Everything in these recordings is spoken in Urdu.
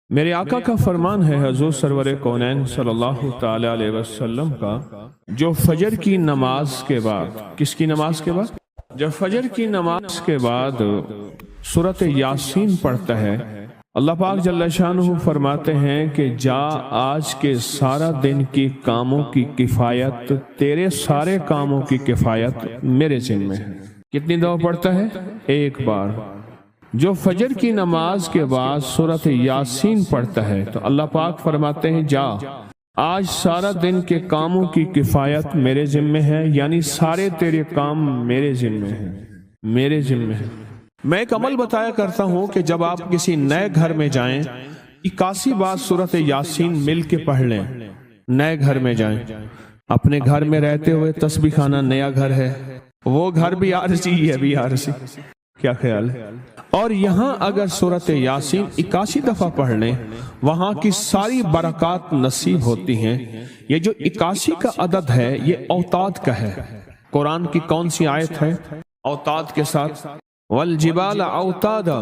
میرے آقا کا فرمان ہے حضور سرور کونین صلی اللہ تعالی علیہ وسلم کا، جو فجر کی نماز کے بعد، کس کی نماز کے بعد؟ جب فجر کی نماز کے بعد سورۃ یاسین پڑھتا ہے، اللہ پاک جل شانہ فرماتے ہیں کہ جا آج کے سارا دن کی کاموں کی کفایت، تیرے سارے کاموں کی کفایت میرے ذمہ ہے۔ کتنی دفعہ پڑھتا ہے؟ ایک بار۔ جو فجر کی نماز کے بعد سورۃ یاسین پڑھتا ہے تو اللہ پاک فرماتے ہیں جا آج سارا دن کے کاموں کی کفایت میرے ذمہ ہے، یعنی سارے تیرے کام میرے ذمہ ہیں، میرے ذمہ ہیں۔ میں ایک عمل بتایا کرتا ہوں کہ جب آپ کسی نئے گھر میں جائیں 81 بار سورۃ یاسین مل کے پڑھ لیں۔ نئے گھر میں جائیں، اپنے گھر میں رہتے ہوئے تسبیح خانہ نیا گھر ہے، وہ گھر بھی عارضی، یہ بھی عارضی، کیا خیال ہے؟ اور یہاں اگر سورۃ یاسین 81 دفعہ پڑھ لیں، وہاں کی ساری برکات نصیب ہوتی ہیں۔ یہ جو 81 کا عدد ہے یہ اوتاد کا ہے۔ قرآن کی کون سی آیت ہے اوتاد کے ساتھ؟ والجبال اوتادا۔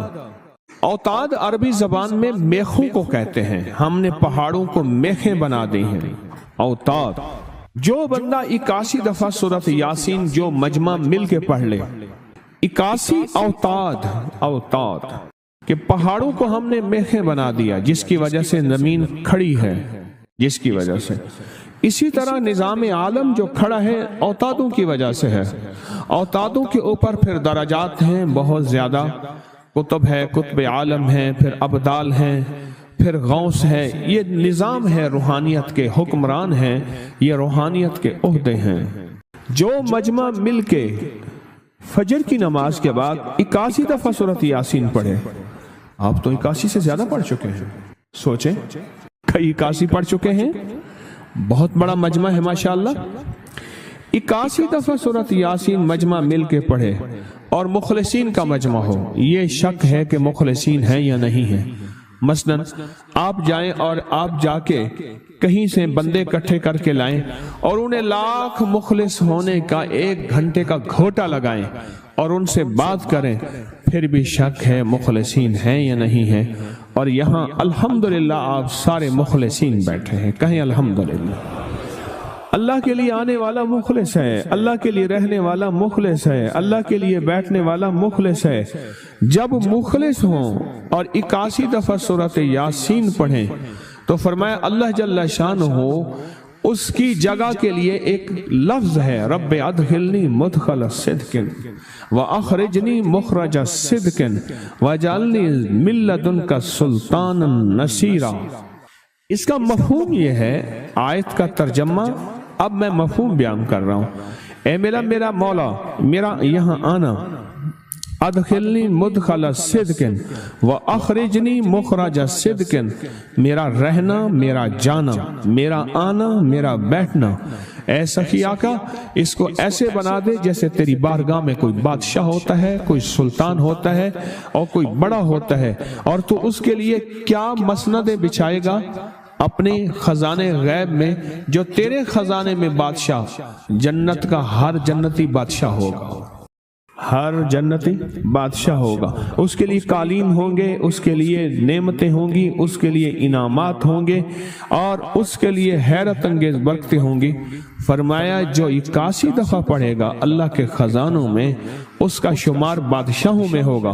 اوتاد عربی زبان میں میخوں کو کہتے ہیں، ہم نے پہاڑوں کو میخیں بنا دی ہیں، اوتاد۔ جو بندہ 81 دفعہ سورۃ یاسین جو مجمع مل کے پڑھ لے، 81 اوتاد، اوتاد کہ پہاڑوں کو ہم نے میخیں بنا دیا، جس کی وجہ سے زمین کھڑی ہے، جس کی وجہ سے۔ اسی طرح نظام عالم جو کھڑا ہے اوتادوں کی وجہ سے ہے۔ اوتادوں کے اوپر پھر درجات ہیں بہت زیادہ، قطب ہے، قطب عالم ہے، پھر ابدال ہیں، پھر غوث ہے۔ یہ نظام ہے، روحانیت کے حکمران ہیں، یہ روحانیت کے عہدے ہیں۔ جو مجمع مل کے فجر کی نماز کے بعد 81 دفعہ سورۃ یاسین پڑھے، آپ تو 81 سے زیادہ پڑھ چکے ہیں، سوچیں کئی 81 پڑھ چکے ہیں، بہت بڑا مجمع ہے ماشاءاللہ۔ 81 دفعہ سورۃ یاسین مجمع مل کے پڑھے اور مخلصین کا مجمع ہو، یہ شک ہے کہ مخلصین ہیں یا نہیں ہیں۔ مثلا آپ جائیں اور آپ جا کے کہیں سے بندے اکٹھے کر کے لائیں اور انہیں لاکھ مخلص ہونے کا 1 گھنٹے کا گھوٹا لگائیں اور ان سے بات کریں، پھر بھی شک ہے مخلصین ہیں یا نہیں ہیں۔ اور یہاں الحمدللہ آپ سارے مخلصین بیٹھے ہیں، کہیں الحمدللہ۔ اللہ کے لیے آنے والا مخلص ہے، اللہ کے لیے رہنے والا مخلص ہے، اللہ کے لیے بیٹھنے والا مخلص ہے۔ جب مخلص ہوں اور 81 دفعہ سورۃ یاسین پڑھیں تو فرمایا اللہ جل شانہ اس کی جگہ کے لیے ایک لفظ ہے، رب ادخلنی مدخل صدق واخرجنی مخرج صدق واجعلنی من لدنک سلطانا نصیرا۔ اس کا مفہوم یہ ہے، آیت کا ترجمہ اب میں مفہوم بیان کر رہا ہوں۔ اے میرا مولا، میرا یہاں آنا، ادخلنی مدخل صدق واخرجنی مخرج صدق، میرا رہنا، میرا جانا، میرا آنا، میرا بیٹھنا، اے سخی آقا اس کو ایسے بنا دے جیسے تیری بارگاہ میں کوئی بادشاہ ہوتا ہے، کوئی سلطان ہوتا ہے اور کوئی بڑا ہوتا ہے، اور تو اس کے لیے کیا مسندیں بچھائے گا اپنے خزانے غیب میں، جو تیرے خزانے میں بادشاہ، جنت کا ہر جنتی بادشاہ ہوگا، ہر جنتی بادشاہ ہوگا، اس کے لیے قالین ہوں گے، اس کے لیے نعمتیں ہوں گی، اس کے لیے انعامات ہوں گے، اور اس کے لیے حیرت انگیز برکتیں ہوں گی۔ فرمایا جو 81 دفعہ پڑھے گا اللہ کے خزانوں میں، اس کا شمار بادشاہوں میں ہوگا۔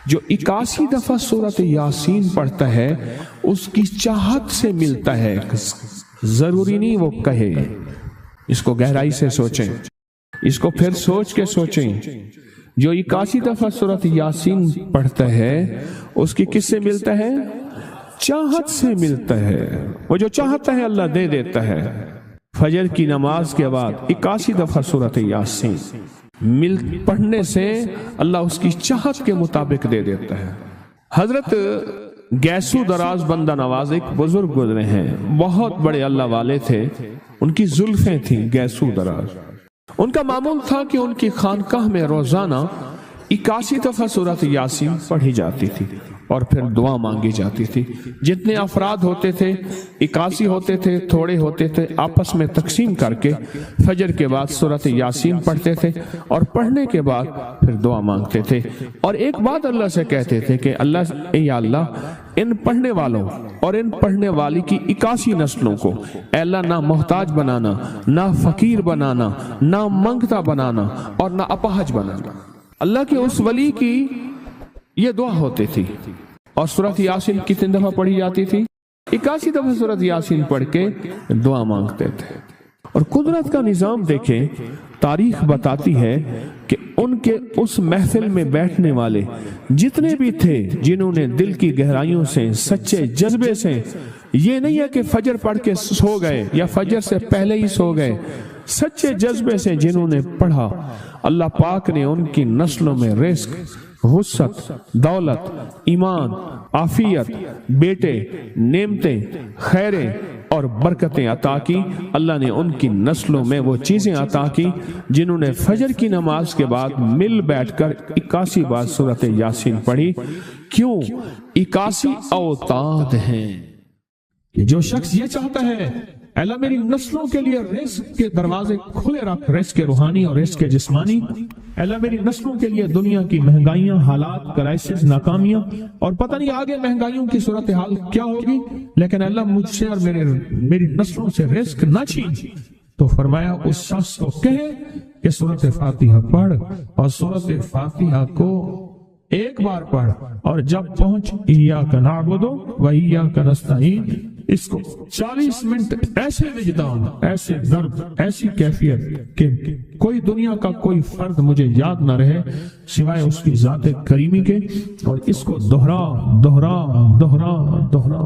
جو 81 دفعہ سورۃ یاسین پڑھتا ہے اس کی چاہت سے ملتا ہے، ضروری نہیں وہ کہے۔ اس کو گہرائی سے سوچیں، اس کو پھر سوچ کے سوچیں۔ جو 81 دفعہ سورۃ یاسین پڑھتا ہے اس کی کس سے ملتا ہے؟ چاہت سے ملتا ہے۔ وہ جو چاہتا ہے اللہ دے دیتا ہے۔ فجر کی نماز کے بعد 81 دفعہ سورۃ یاسین پڑھنے سے اللہ اس کی چاہت کے مطابق دے دیتا ہے۔ حضرت گیسو دراز بندہ نواز ایک بزرگ گزرے ہیں، بہت بڑے اللہ والے تھے، ان کی زلفیں تھیں گیسو دراز۔ ان کا معمول تھا کہ ان کی خانقاہ میں روزانہ 81 دفعہ سورۃ یاسین پڑھی جاتی تھی اور پھر دعا مانگی جاتی تھی۔ جتنے افراد ہوتے تھے 81 ہوتے تھے، تھوڑے ہوتے تھے، آپس میں تقسیم کر کے فجر کے بعد سورۃ یاسین پڑھتے تھے اور پڑھنے کے بعد پھر دعا مانگتے تھے، اور ایک بات اللہ سے کہتے تھے کہ اللہ، یا اللہ ان پڑھنے والوں اور ان پڑھنے والی کی 81 نسلوں کو اے اللہ نہ محتاج بنانا، نہ فقیر بنانا، نہ منگتا بنانا اور نہ اپاہج بنانا۔ اللہ کے اس ولی کی یہ دعا ہوتی تھی، اور سورۃ یاسین کتنی دفعہ پڑھی جاتی تھی؟ 81 دفعہ سورۃ یاسین پڑھ کے دعا مانگتے تھے۔ اور قدرت کا نظام دیکھیں، تاریخ بتاتی ہے کہ ان کے اس محفل میں بیٹھنے والے جتنے بھی تھے، جنہوں نے دل کی گہرائیوں سے، سچے جذبے سے، یہ نہیں ہے کہ فجر پڑھ کے سو گئے یا فجر سے پہلے ہی سو گئے، سچے جذبے سے جنہوں نے پڑھا، اللہ پاک نے ان کی نسلوں میں رزق، وسعت، دولت، ایمان، عافیت، بیٹے، نعمتیں، خیریں اور برکتیں عطا کی۔ اللہ نے ان کی نسلوں میں وہ چیزیں عطا کی جنہوں نے فجر کی نماز کے بعد مل بیٹھ کر 81 بار سورۃ یاسین پڑھی۔ کیوں؟ 81 اوتاد ہیں کہ جو شخص یہ چاہتا ہے اللہ میری نسلوں کے لیے رزق کے دروازے کھلے رکھ، رزق روحانی اور رزق جسمانی، اللہ میری نسلوں کے لیے دنیا کی مہنگائیاں، حالات، کرائسس، ناکامیاں اور پتہ نہیں آگے مہنگائیوں کی صورتحال کیا ہوگی، لیکن اللہ مجھ سے اور میری نسلوں سے رزق نہ چھین، تو فرمایا اس شخص کو کہے کہ سورۃ فاتحہ پڑھ، اور سورۃ فاتحہ کو ایک بار پڑھ، اور جب پہنچ ایاک نعبد و ایاک نستعین، اس کو 40 منٹ ایسے وجدان، ایسے درد، ایسی کیفیت کہ کوئی دنیا کا کوئی فرد مجھے یاد نہ رہے سوائے اس کی ذات کریمی کے، اور اس کو دہرا دہرا دہرا دہرا،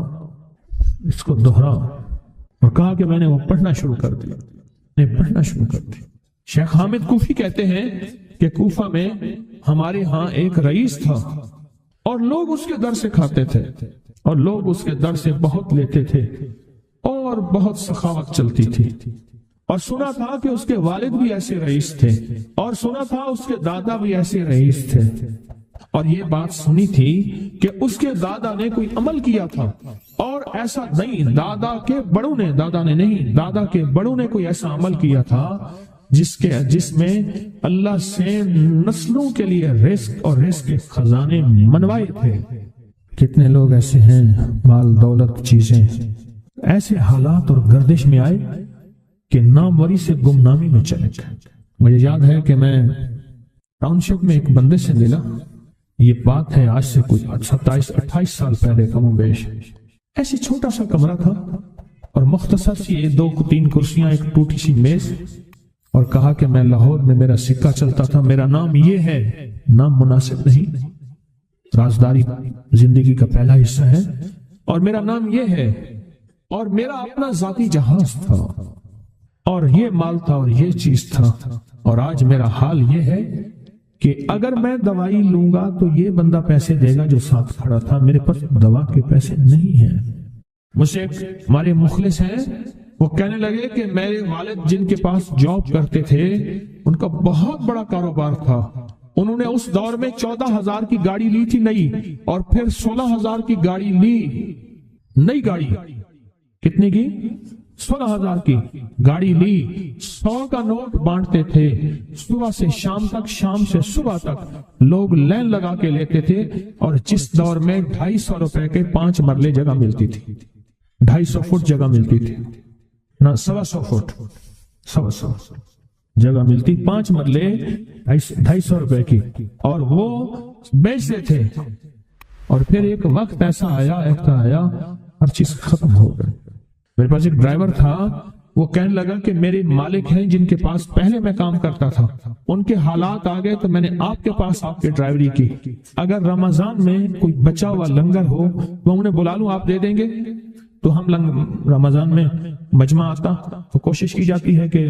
اس کو دہرا، اور کہا کہ میں نے وہ پڑھنا شروع کر دیا۔ شیخ حامد کوفی کہتے ہیں کہ کوفہ میں ہمارے ہاں ایک رئیس تھا، اور لوگ اس کے در سے کھاتے تھے، اور لوگ اس کے در سے بہت لیتے تھے، اور بہت سخاوت چلتی تھی، اور سنا تھا کہ اس کے والد بھی ایسے رئیس تھے، اور سنا تھا اس کے دادا بھی ایسے رئیس تھے، اور یہ بات سنی تھی کہ اس کے دادا نے کوئی عمل کیا تھا، اور ایسا نہیں، دادا کے بڑوں نے کوئی ایسا عمل کیا تھا جس میں اللہ سے نسلوں کے لیے رزق اور رزق کے خزانے منوائے تھے۔ کتنے لوگ ایسے ہیں، مال دولت چیزیں، ایسے حالات اور گردش میں آئے کہ ناموری سے گمنامی میں چلے گئے۔ مجھے یاد ہے کہ میں ٹاؤن شپ میں ایک بندے سے ملا، یہ بات ہے آج سے کوئی 27-28 سال پہلے کم و بیش، ایسے چھوٹا سا کمرہ تھا اور مختصر سی 2-3 کرسیاں، ایک ٹوٹی سی میز، اور کہا کہ میں لاہور میں میرا سکہ چلتا تھا، میرا نام یہ ہے، نام مناسب نہیں، رازداری زندگی کا پہلا حصہ ہے، اور میرا نام یہ ہے، اور میرا اپنا ذاتی جہاز تھا، اور یہ مال تھا، اور یہ چیز تھا، اور آج میرا حال یہ ہے کہ اگر میں دوائی لوں گا تو یہ بندہ پیسے دے گا جو ساتھ کھڑا تھا، میرے پاس دوا کے پیسے نہیں ہیں۔ مجھ سے ہمارے مخلص ہیں، وہ کہنے لگے کہ میرے والد جن کے پاس جاب کرتے تھے ان کا بہت بڑا کاروبار تھا، انہوں نے اس دور میں 14,000 کی گاڑی لی تھی نئی، اور پھر 16,000 کی گاڑی لی، نئی گاڑی، کتنے کی؟ 16,000 کی گاڑی لی، 100 کا نوٹ بانٹتے تھے، صبح سے شام تک، شام سے صبح تک لوگ لین لگا کے لیتے تھے، اور جس دور میں 250 روپے کے 5 مرلے جگہ ملتی تھی، 250 فٹ جگہ ملتی تھی، نہ 125 فٹ، 125 جگہ ملتی، 5 مرلے 250 روپے کی، اور وہ بیچتے تھے۔ اور پھر ایک وقت ایسا آیا ہر چیز ختم ہو گئی۔ میرے پاس ایک ڈرائیور تھا، وہ کہنے لگا کہ میرے مالک ہیں جن کے پاس پہلے میں کام کرتا تھا، ان کے حالات آ گئے تو میں نے آپ کے پاس آپ کی ڈرائیوری کی، اگر رمضان میں کوئی بچا ہوا لنگر ہو وہ انہیں بلا لوں، آپ دے دیں گے؟ تو ہم رمضان میں مجمع آتا تو کوشش کی جاتی ہے کہ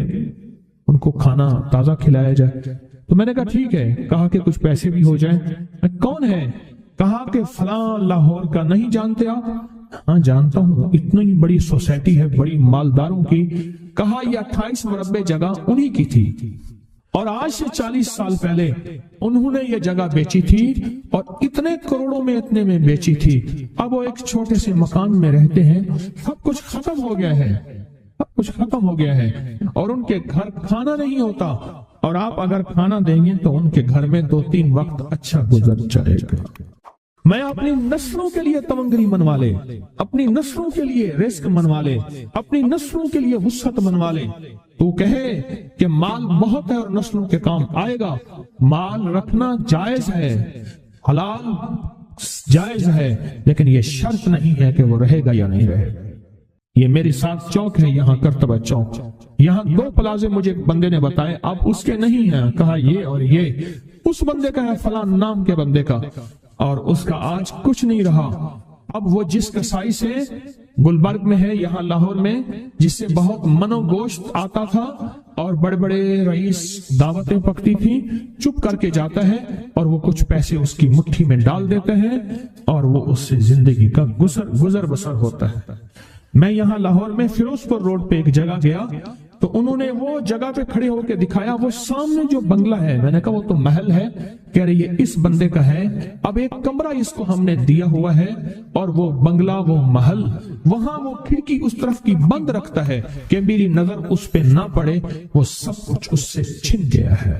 ان کو کھانا تازہ کھلایا جائے، تو میں نے کہا ٹھیک ہے، کہا کہ کچھ پیسے بھی ہو جائیں۔ میں کون ہے؟ کہا کہ فلاں لاہور کا، نہیں جانتے آپ؟ ہاں جانتا ہوں، اتنی بڑی سوسائٹی ہے بڑی مالداروں کی۔ کہا یہ 28 مربع جگہ انہی کی تھی، اور آج سے 40 سال پہلے انہوں نے یہ جگہ بیچی تھی، اور اتنے کروڑوں میں اتنے میں بیچی تھی، اب وہ ایک چھوٹے سے مکان میں رہتے ہیں، سب کچھ ختم ہو گیا ہے، سب کچھ ختم ہو گیا ہے، اور ان کے گھر کھانا نہیں ہوتا، اور آپ اگر کھانا دیں گے تو ان کے گھر میں 2-3 وقت اچھا گزر جائے گا۔ میں اپنی نسلوں کے لیے تمنگری منوا لے، اپنی نسلوں کے لیے رزق منوا لے، اپنی نسلوں کے لیے وسعت منوا لے۔ تو کہے کہ مال بہت ہے اور نسلوں کے کام آئے گا، مال رکھنا جائز ہے، حلال جائز ہے، لیکن یہ شرط نہیں ہے کہ وہ رہے گا یا نہیں رہے گا۔ یہ میری ساتھ چوک ہے، یہاں کرتبہ چوک، یہاں 2 پلازے مجھے بندے نے بتائے، اب اس کے نہیں ہیں، کہا یہ اور یہ اس بندے کا ہے، فلاں نام کے بندے کا، اور اس کا آج کچھ نہیں رہا۔ اب وہ جس کسائی سے گلبرگ میں ہے، یہاں لاہور میں، جس سے بہت منو گوشت آتا تھا اور بڑے بڑے رئیس دعوتیں پکتی تھی، چپ کر کے جاتا ہے اور وہ کچھ پیسے اس کی مٹھی میں ڈال دیتے ہیں اور وہ اس سے زندگی کا گزر بسر ہوتا ہے۔ میں یہاں لاہور میں فیروز پور روڈ پہ ایک جگہ گیا تو انہوں نے وہ جگہ پہ کھڑے ہو کے دکھایا، وہ سامنے جو بنگلہ ہے، میں نے کہا وہ تو محل ہے، کہہ رہے یہ اس بندے کا ہے، اب ایک کمرہ اس کو ہم نے دیا ہوا ہے اور وہ بنگلہ وہ محل، وہاں وہ کھڑکی اس طرف کی بند رکھتا ہے کہ میری نظر اس پہ نہ پڑے، وہ سب کچھ اس سے چھن گیا ہے۔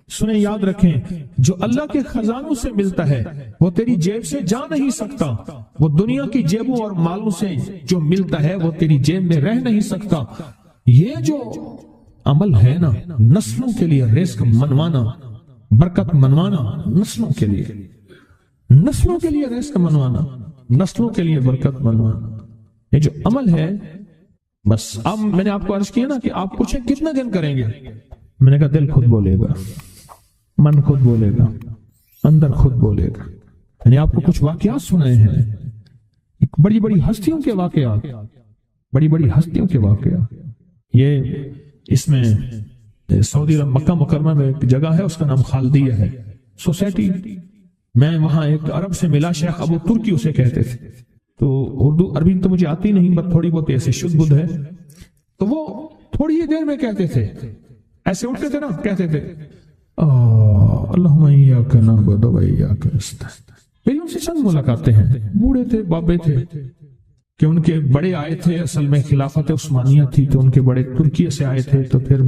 سنیں، یاد رکھیں، جو اللہ کے خزانوں سے ملتا ہے وہ تیری جیب سے جا نہیں سکتا، وہ دنیا کی جیبوں اور مالوں سے جو ملتا ہے وہ تیری جیب میں رہ نہیں سکتا۔ یہ جو عمل ہے نا، نسلوں کے لیے رزق منوانا، برکت منوانا، نسلوں کے لیے رزق منوانا، نسلوں کے لیے برکت منوانا، یہ جو عمل ہے، بس اب میں نے آپ کو عرض کیا نا کہ آپ پوچھیں کتنے دن کریں گے، میں نے کہا دل خود بولے گا، من خود بولے گا، اندر خود بولے گا۔ میں نے آپ کو کچھ واقعات سنائے ہیں، بڑی بڑی ہستیوں کے واقعات، یہ اس میں سعودی عرب مکہ مکرمہ میں ایک جگہ ہے، اس کا نام خالدیہ ہے سوسائٹی۔ میں وہاں ایک عرب سے ملا، شیخ ابو ترکی اسے کہتے تھے، تو اردو عربی تو مجھے آتی نہیں، بس تھوڑی بہت ایسے شد بدھ ہے، تو وہ تھوڑی ہی دیر میں کہتے تھے، ایسے اٹھتے تھے نا، کہتے تھے اللہم ایاک نعبد و ایاک نستعین۔ میری ان سے چند ملاقاتیں ہیں، بوڑھے تھے، بابے تھے، کہ ان کے بڑے آئے تھے، اصل میں خلافت عثمانیہ تھی تو ان کے بڑے ترکیہ سے آئے تھے، تو پھر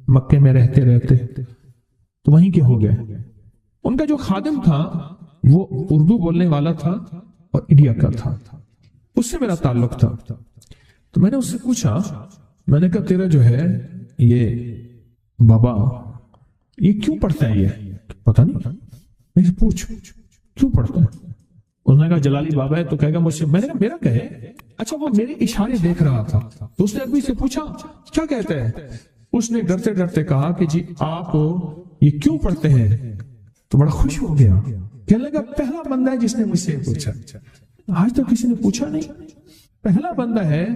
مکے میں رہتے تو وہیں کے ہو گئے۔ ان کا جو خادم تھا وہ اردو بولنے والا تھا اور انڈیا کا تھا، اس سے میرا تعلق تھا، تو میں نے اس سے پوچھا، میں نے کہا تیرا جو ہے یہ بابا یہ کیوں پڑھتا ہے؟ یہ پتہ نہیں، میں سے پوچھ کیوں پڑھتا ہے؟ اس نے کہا جلالی بابا ہے تو کہے گا مجھ سے، میں نے کہا میرا کہے، اچھا وہ میرے اشارے دیکھ رہا تھا، تو اس نے ابھی سے پوچھا کیا کہتے ہیں؟ اس نے ڈرتے ڈرتے کہا کہ جی آپ یہ کیوں پڑھتے ہیں؟ تو بڑا خوش ہو گیا، کہنے لگا پہلا بندہ ہے جس نے مجھ سے پوچھا، آج تو کسی نے پوچھا نہیں، پہلا بندہ ہے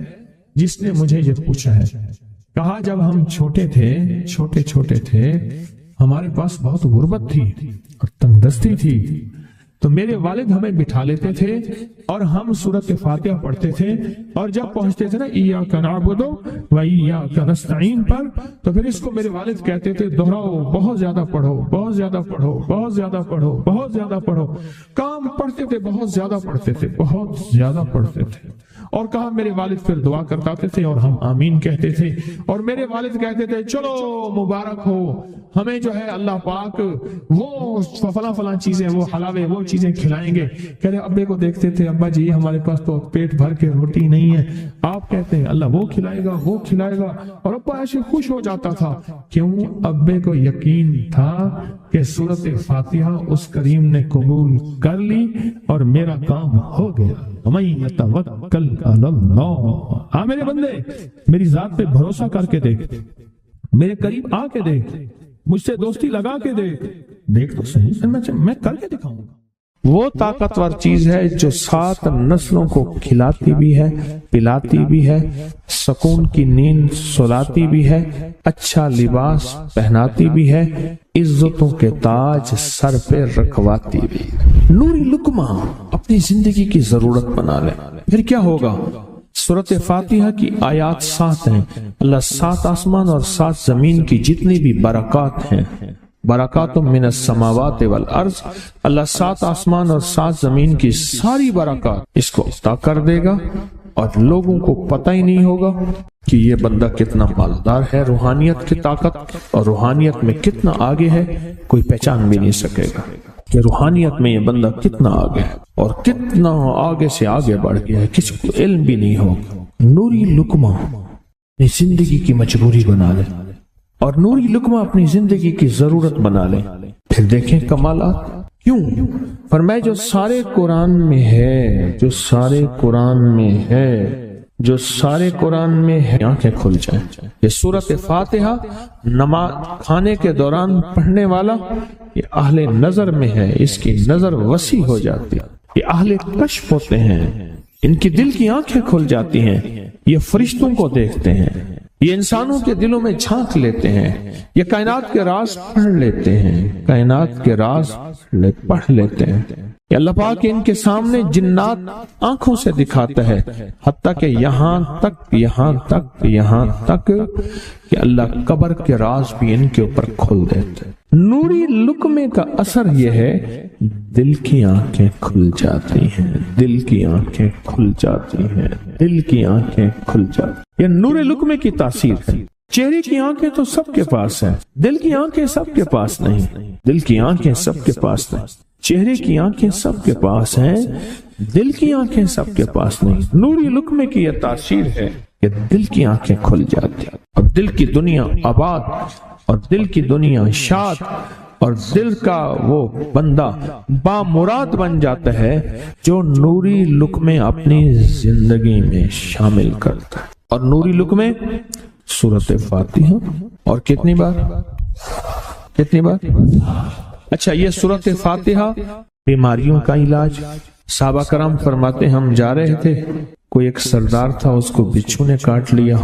جس نے مجھے یہ پوچھا ہے۔ کہا جب ہم چھوٹے تھے ہمارے پاس بہت غربت تھی اور تنگ دستی تھی، تو میرے والد ہمیں بٹھا لیتے تھے اور ہم سورۃ فاتحہ پڑھتے تھے، اور جب پہنچتے تھے نا ایاک نعبد و ایاک نستعین پر، تو پھر اس کو میرے والد کہتے تھے دہراؤ، بہت زیادہ پڑھو، بہت زیادہ پڑھو، بہت زیادہ پڑھو، بہت زیادہ پڑھو۔ کام پڑھتے تھے، بہت زیادہ پڑھتے تھے، بہت زیادہ پڑھتے تھے، اور کہا میرے والد پھر دعا کرتے تھے اور ہم آمین کہتے تھے، اور میرے والد کہتے تھے چلو مبارک ہو، ہمیں جو ہے اللہ پاک وہ فلاں چیزیں، وہ حلاوے، وہ چیزیں کھلائیں گے۔ کہہ رہے ابے کو دیکھتے تھے، ابا جی ہمارے پاس تو پیٹ بھر کے روٹی نہیں ہے، آپ کہتے ہیں اللہ وہ کھلائے گا، وہ کھلائے گا، اور ابا ایسے خوش ہو جاتا تھا۔ کیوں؟ ابے کو یقین تھا کہ سورۃ فاتحہ اس کریم نے قبول کر لی اور میرا کام ہو گیا۔ وَمَن يَتَوَکَّلْ عَلَى اللَّهِ، ہاں میرے بندے میری ذات پہ بھروسہ کر کے دیکھ، میرے قریب آ کے دیکھ، مجھ سے دوستی لگا کے دیکھ تو صحیح، میں کر کے دکھاؤں گا۔ وہ طاقتور چیز ہے جو 7 نسلوں کو کھلاتی بھی ہے، پلاتی بھی ہے، سکون کی نیند سلاتی بھی ہے، اچھا لباس پہناتی بھی ہے، عزتوں کے تاج سر پہ رکھواتی بھی۔ نوری لقمہ اپنی زندگی کی ضرورت بنا لے، پھر کیا ہوگا؟ سورۃ فاتحہ کی آیات 7 ہیں، اللہ 7 آسمان اور 7 زمین کی جتنی بھی برکات ہیں، برکات من السماوات والارض، اللہ 7 آسمان اور 7 زمین کی ساری برکات اس کو عطا کر دے گا، اور لوگوں کو پتہ ہی نہیں ہوگا کہ یہ بندہ کتنا مالدار ہے، روحانیت کی طاقت اور روحانیت میں کتنا آگے ہے، کوئی پہچان بھی نہیں سکے گا۔ کہ روحانیت میں یہ بندہ کتنا آگے ہے اور کتنا آگے سے آگے بڑھ گیا ہے، کسی کو علم بھی نہیں ہوگا۔ نوری لقمہ اپنی زندگی کی مجبوری بنا لے اور نوری لقمہ اپنی زندگی کی ضرورت بنا لے، پھر دیکھیں کمالات۔ کیوں؟ فرمائے جو سارے قرآن میں ہے، جو سارے قرآن میں ہے، جو سارے قرآن میں ہے، آنکھیں کھل جائیں۔ یہ سورۃ فاتحہ نماز کھانے کے دوران پڑھنے والا یہ اہل نظر میں ہے، اس کی نظر وسیع ہو جاتی ہے، یہ اہل کشف ہوتے ہیں، ان کی دل کی آنکھیں کھل جاتی ہیں، یہ فرشتوں کو دیکھتے ہیں، یہ انسانوں کے دلوں میں جھانک لیتے ہیں، یہ کائنات کے راز پڑھ لیتے ہیں، کائنات کے راز پڑھ لیتے ہیں۔ کہ اللہ پاک ان کے سامنے جنات آنکھوں سے دکھاتا ہے، حتیٰ کہ یہاں تک کہ اللہ قبر کے راز بھی ان کے اوپر کھول دیتے ہیں۔ نوری لقمے کا اثر یہ ہے دل کی آنکھیں کھل جاتی ہیں، دل کی آنکھیں کھل جاتی ہیں، دل کی آنکھیں کھل جاتی ہیں۔ یہ نور لقمے کی تاثیر ہے۔ چہرے کی آنکھیں تو سب کے پاس ہیں، دل کی آنکھیں سب کے پاس نہیں، دل کی آنکھیں سب کے پاس نہیں، چہرے کی آنکھیں سب کے پاس ہیں، دل کی آنکھیں سب کے پاس نہیں۔ نوری لقمے کی یہ تاثیر ہے کہ دل کی آنکھیں کھل جاتی ہیں اور دل کی دنیا آباد اور دل کی دنیا شاد اور دل کا وہ بندہ بامراد بن جاتا ہے جو نوری لقمے اپنی زندگی میں شامل کرتا ہے۔ اور نوری لقمے سورۃ فاتحہ اور کتنی بار؟ اچھا، یہ سورۃ فاتحہ بیماریوں کا علاج۔ صحابہ کرام فرماتے ہم جا رہے تھے، کوئی ایک سردار تھا، اس کو بچھو نے کاٹ لیا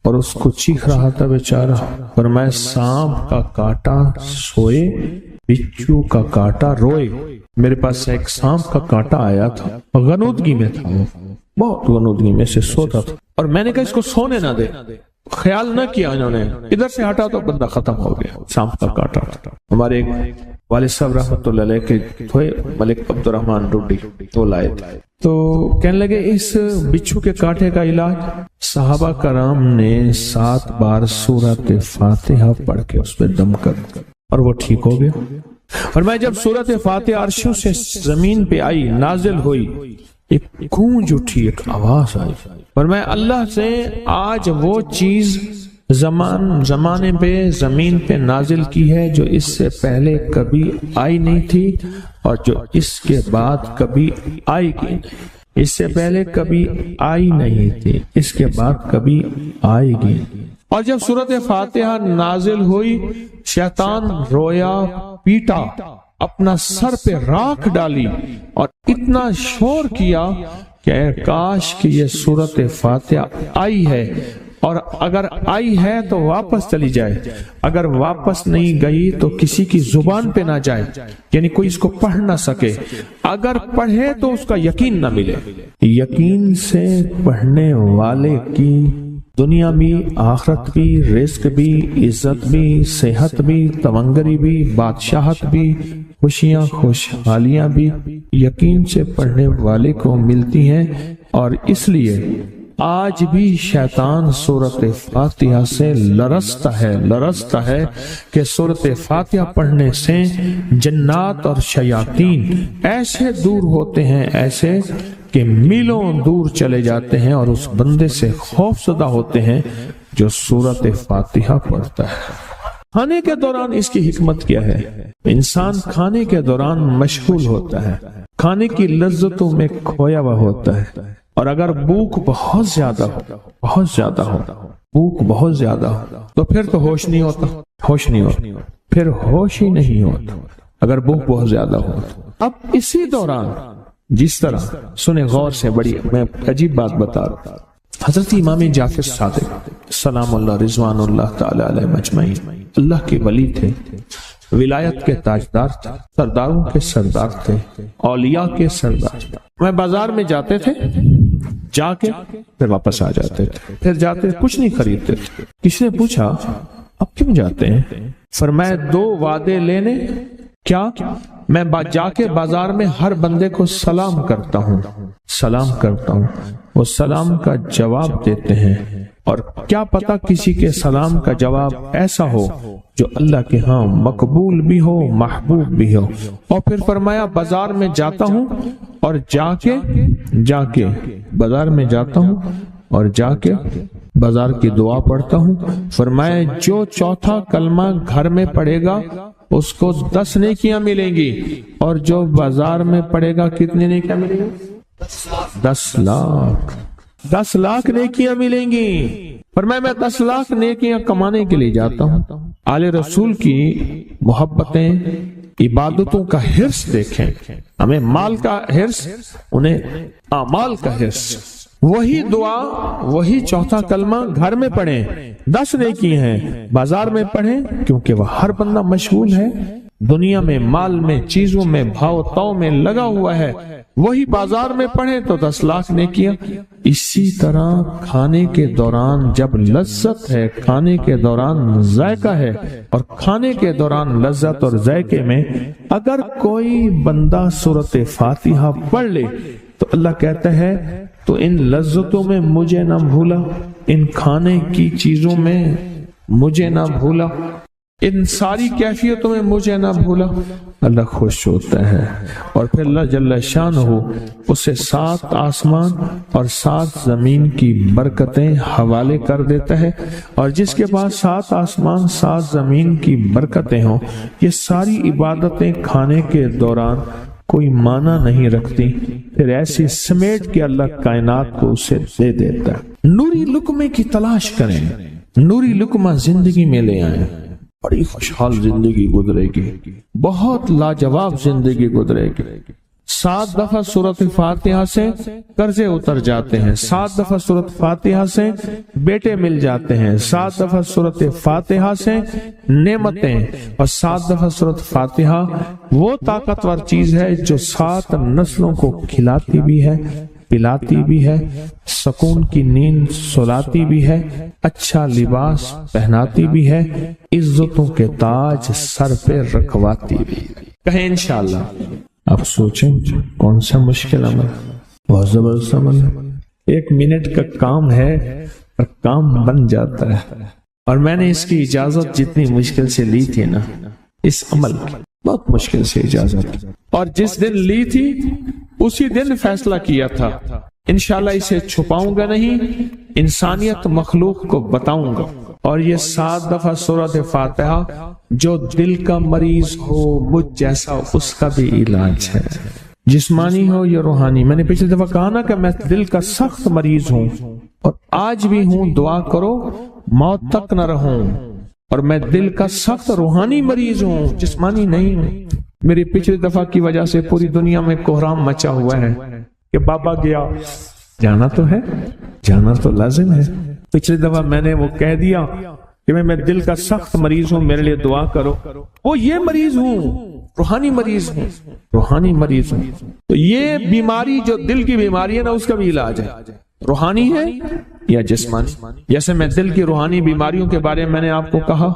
اور اس کو چیخ رہا تھا بیچارہ، فرمایا سانپ کا کاٹا سوئے، بچھو کا کاٹا روئے۔ میرے پاس ایک سانپ کا کاٹا آیا تھا، غنودگی میں تھا، وہ بہت غنودگی میں سے سوتا تھا، اور میں نے کہا اس کو سونے نہ دے، خیال نہ کیا انہوں نے، ادھر سے ہٹا تو بندہ ختم ہو گیا، سانپ کا کاٹا تھا۔ ہمارے ایک والد صاحب رحمۃ اللہ علیہ کے تھے ملک عبد الرحمن ڈوڈی، وہ لائے تو کہنے لگے اس بچھو کے کاٹے کا علاج، صحابہ کرام نے 7 بار سورۃ فاتحہ پڑھ کے اس پہ دم کر اور وہ ٹھیک ہو گیا۔ اور میں جب سورۃ فاتحہ عرشوں سے زمین پہ آئی، نازل ہوئی، ایک گونج اٹھی، ایک آواز آئی، اور میں اللہ سے آج وہ چیز زمانے پہ زمین پہ نازل کی ہے جو اس سے پہلے کبھی آئی نہیں تھی اور جو اس کے بعد کبھی آئے گی نہیں، اس سے پہلے کبھی آئی نہیں تھی، اس کے بعد کبھی آئے گی۔ اور جب سورۃ فاتحہ نازل ہوئی، شیطان رویا، پیٹا، اپنا سر پہ راکھ ڈالی اور اتنا شور کیا کہ کاش کہ یہ سورۃ فاتحہ آئی ہے، اور اگر آئی ہے تو واپس چلی جائے، اگر واپس نہیں گئی تو کسی کی زبان پہ نہ جائے، یعنی کوئی اس کو پڑھ نہ سکے، اگر پڑھے تو اس کا یقین نہ ملے۔ یقین سے پڑھنے والے کی دنیا بھی، آخرت بھی، رزق بھی، عزت بھی، صحت بھی، تمنگری بھی، بادشاہت بھی، خوشیاں خوشحالیاں بھی یقین سے پڑھنے والے کو ملتی ہیں۔ اور اس لیے آج بھی شیطان سورۃ فاتحہ سے لرزتا ہے کہ سورۃ فاتحہ پڑھنے سے جنات اور شیاطین ایسے دور ہوتے ہیں، ایسے کہ میلوں دور چلے جاتے ہیں، اور اس بندے سے خوف زدہ ہوتے ہیں جو سورۃ فاتحہ پڑھتا ہے۔ کھانے کے دوران اس کی حکمت کیا ہے؟ انسان کھانے کے دوران مشغول ہوتا ہے، کھانے کی لذتوں میں کھویا ہوا ہوتا ہے، اور اگر بھوک بہت زیادہ ہو بھوک بہت زیادہ ہو تو پھر تو ہوش نہیں ہوتا، پھر ہوش ہی نہیں ہوتا اگر بھوک بہت زیادہ ہو۔ اب اسی دوران جس طرح سنیں غور سے، بڑی میں عجیب بات بتا رہا ہوں، حضرت امام جعفر صادق سلام اللہ رضوان اللہ تعالی علیہ مجمعین اللہ کے ولی تھے، ولایت کے تاجدار تھے، سرداروں کے سردار تھے، اولیاء کے سردار تھے۔ میں بازار میں جاتے تھے، جا کے پھر واپس آ جاتے تھے، پھر جاتے کچھ نہیں خریدتے تھے۔ کسی نے پوچھا اب کیوں جاتے ہیں؟ فرمایا 2 وعدے لینے، کیا میں جا کے بازار میں ہر بندے کو سلام کرتا ہوں، وہ سلام کا جواب دیتے ہیں اور کیا پتا کسی کے سلام کا جواب ایسا ہو جو اللہ کے ہاں مقبول بھی ہو محبوب بھی ہو۔ اور پھر فرمایا بازار میں جاتا ہوں اور جا کے بازار میں جاتا ہوں اور جا کے بازار کی دعا پڑھتا ہوں۔ فرمایا جو چوتھا کلمہ گھر میں پڑھے گا اس کو 10 نیکیاں ملیں گی، اور جو بازار میں پڑھے گا کتنی نیکیاں ملیں گی؟ 10 لاکھ نیکیاں ملیں گی۔ فرمایا میں 10 لاکھ نیکیاں کمانے کے لیے جاتا ہوں۔ آل رسول کی محبتیں، عبادتوں کا حرص دیکھیں، ہمیں مال کا حرص، انہیں اعمال کا حرص۔ وہی دعا، وہی چوتھا کلمہ گھر میں پڑھیں 10 نیکی ہیں، بازار میں پڑھیں کیونکہ وہ ہر بندہ مشغول ہے، دنیا میں، مال میں، چیزوں میں، بھاؤ تاؤ میں لگا ہوا ہے۔ وہی بازار میں پڑھیں تو 10 لاکھ نیکیاں۔ اسی طرح کھانے کے دوران جب لذت ہے، کھانے کے دوران ذائقہ ہے، اور کھانے کے دوران لذت اور ذائقے میں اگر کوئی بندہ سورۃ فاتحہ پڑھ لے تو اللہ کہتا ہے تو ان لذتوں میں مجھے نہ بھولا، ان کھانے کی چیزوں میں مجھے نہ بھولا، ان ساری کیفیتوں میں مجھے نہ بھولا۔ اللہ خوش ہوتا ہے، اور پھر اللہ جل شانہ اسے 7 آسمان اور 7 زمین کی برکتیں حوالے کر دیتا ہے، اور جس کے پاس 7 آسمان 7 زمین کی برکتیں ہوں، یہ ساری عبادتیں کھانے کے دوران کوئی معنی نہیں رکھتی، پھر ایسی سمیٹ کے اللہ کائنات کو اسے دے دیتا ہے۔ نوری لقمے کی تلاش کریں، نوری لقمہ زندگی میں لے آئیں، بڑی خوشحال زندگی گزرے گی، بہت لاجواب زندگی گزرے گی۔ 7 دفعہ سورۃ فاتحہ سے قرضے اتر جاتے ہیں، 7 دفعہ سورۃ فاتحہ سے بیٹے مل جاتے ہیں، 7 دفعہ سورۃ فاتحہ سے نعمتیں، اور 7 دفعہ سورۃ فاتحہ وہ طاقتور چیز ہے جو 7 نسلوں کو کھلاتی بھی ہے، پلاتی بھی ہے، سکون کی نیند سلاتی بھی ہے، اچھا لباس پہناتی بھی ہے، عزتوں کے تاج سر پہ رکھواتی بھی۔ کہیں انشاءاللہ۔ آپ سوچیں کون سا مشکل عمل، بہت زبردست عمل ہے، 1 منٹ کا کام ہے اور کام بن جاتا ہے۔ اور میں نے اس کی اجازت جتنی مشکل سے لی تھی نا، اس عمل بہت مشکل سے اجازت، اور جس دن لی تھی اسی دن فیصلہ کیا تھا انشاءاللہ اسے چھپاؤں گا نہیں، انسانیت مخلوق کو بتاؤں گا۔ اور یہ 7 دفعہ سورۃ فاتحہ جو دل کا مریض ہو مجھ جیسا اس کا بھی علاج ہے، جسمانی ہو یا روحانی۔ میں نے پچھلی دفعہ کہا نا کہ میں دل کا سخت مریض ہوں اور آج بھی ہوں، دعا کرو موت تک نہ رہوں، اور میں دل کا سخت روحانی مریض ہوں، جسمانی نہیں ہوں۔ میری پچھلی دفعہ کی وجہ سے پوری دنیا میں کوہرام مچا ہوا ہے کہ بابا گیا، جانا تو ہے، جانا تو لازم ہے۔ پچھلی دفعہ میں نے وہ کہہ دیا کہ میں دل کا سخت مریض ہوں، میرے لیے دعا کرو، وہ یہ مریض ہوں، روحانی مریض ہوں، روحانی مریض ہوں۔ تو یہ بیماری جو دل کی بیماری ہے نا، اس کا بھی علاج ہے، روحانی ہے یا جسمانی۔ جیسے میں دل کی روحانی بیماریوں کے بارے میں نے آپ کو کہا،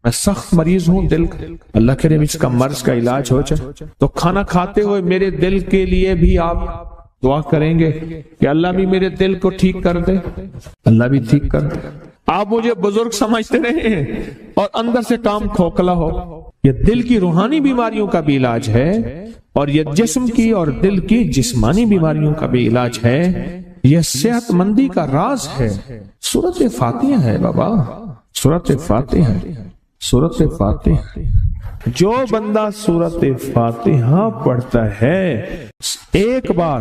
میں سخت مریض ہوں دل کا، اللہ کرے اس کا مرض کا علاج ہو جائے۔ تو کھانا کھاتے ہوئے میرے دل کے لیے بھی آپ دعا کریں گے کہ اللہ بھی میرے دل کو ٹھیک کر دے، اللہ بھی ٹھیک کر دے۔ آپ مجھے بزرگ سمجھتے رہے اور اندر سے کام کھوکھلا ہو، یہ دل کی روحانی بیماریوں کا بھی علاج ہے، اور یہ جسم کی اور دل کی جسمانی بیماریوں کا بھی علاج ہے۔ یہ صحت مندی کا راز ہے، سورۃ فاتحہ ہے بابا، سورۃ فاتحہ، سورۃ فاتحہ۔ جو بندہ سورۃ فاتحہ پڑھتا ہے ایک بار،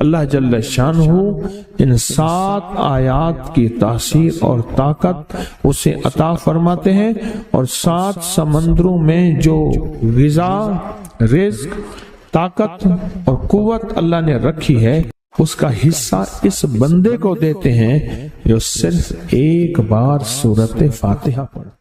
اللہ جل شانہ ان 7 آیات کی تاثیر اور طاقت اسے عطا فرماتے ہیں، اور 7 سمندروں میں جو غذا، رزق، طاقت اور قوت اللہ نے رکھی ہے اس کا حصہ اس بندے کو دیتے ہیں جو صرف ایک بار سورۃ فاتحہ پڑھتا ہے۔